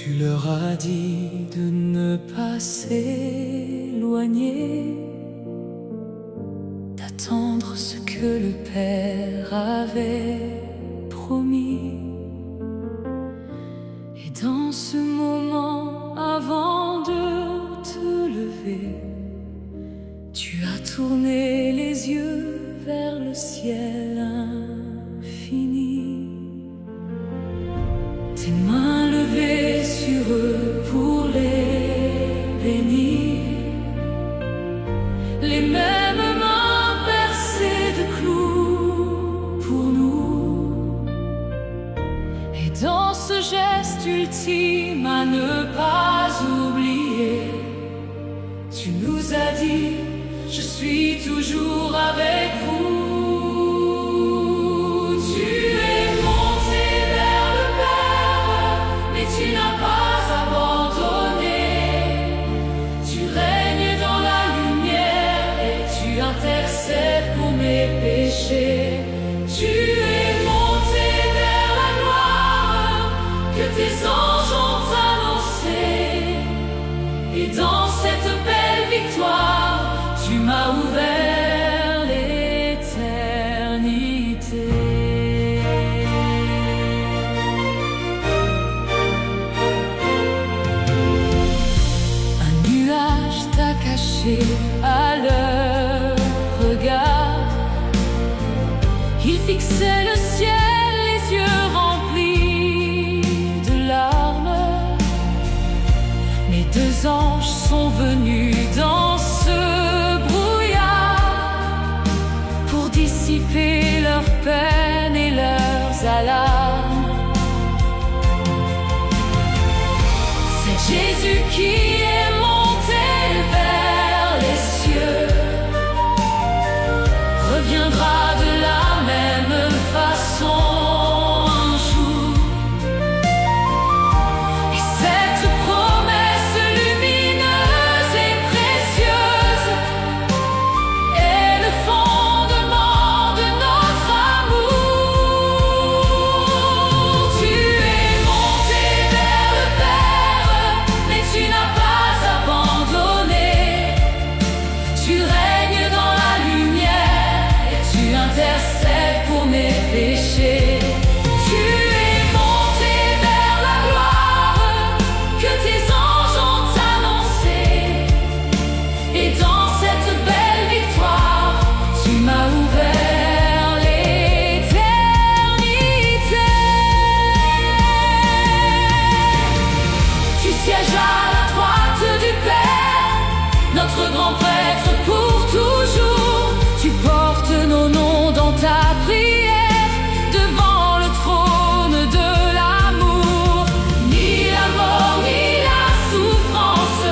Tu leur as dit de ne pas s'éloigner, d'attendre ce que le Père avait promis. Et dans ce moment, avant de te lever, tu as tourné les yeux vers le ciel infini. Tes mains levées sur eux pour les bénir, les mêmes mains percées de clous pour nous. Et dans ce geste ultime à ne pas oublier, tu nous as dit: je suis toujours avec vous. Tu es monté vers le Père, mais tu n'as pas abandonné. Tu règnes dans la lumière et tu intercèdes pour mes péchés. Tu es monté vers la gloire que tes anges ont annoncée. Et dans cette belle victoire, tu m'as ouvert l'éternité. Un nuage t'a caché à leur regard. Ils fixaient le ciel, les yeux remplis de larmes. Mais deux anges sont venus dans ce dissiper leurs peines et leurs alarmes. C'est Jésus qui est monté vers les cieux, reviendra de la même façon un jour. Et cette promesse lumineuse et précieuse est le fondement de notre amour. Tu es monté vers le Père, mais tu n'as pas abandonné. Tu règnes dans la lumière et tu intercèdes pour mes péchés. Tu es monté vers la gloire que tes anges ont annoncée. Et dans cette belle victoire, tu m'as ouvert l'éternité. Tu sièges à la droite du Père, notre grand prêtre pour toujours. Tu portes nos noms dans ta prière, devant le trône de l'amour. Ni la mort, ni la souffrance,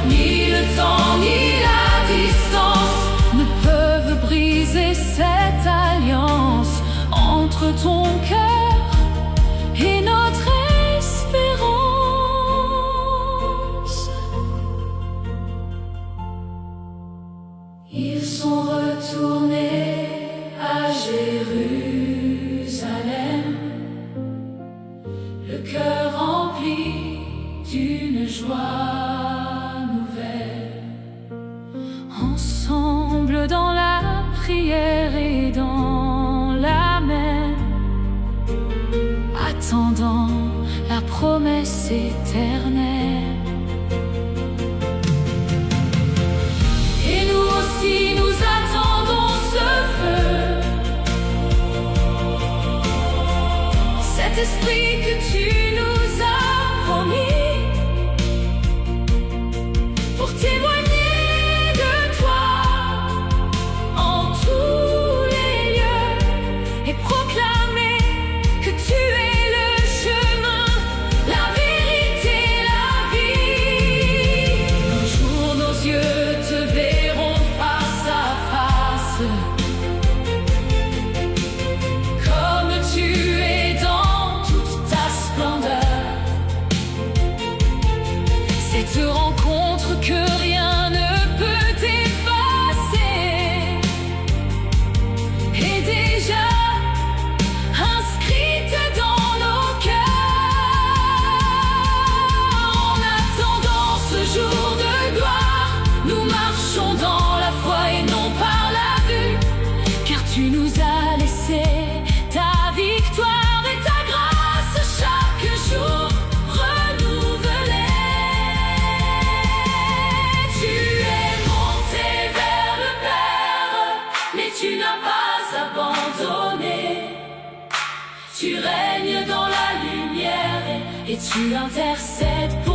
ni le temps, ni la distance ne peuvent briser cette alliance entre ton cœur et notre espérance. Ils sont retournés à Jérusalem, le cœur rempli d'une joie nouvelle. Ensemble dans la prière et dans la mer, attendant la promesse éternelle. Et nous aussi, nous attendons ce feu, cet esprit que tu nous as promis, pour témoigner de toi en tous les lieux et proclamer que tu es le chemin, la vérité, la vie. Un jour nos yeux te verront face à face, comme tu es dans toute ta splendeur. Cette rencontre que rien ne peut effacer est déjà inscrite dans nos cœurs. et tu intercèdes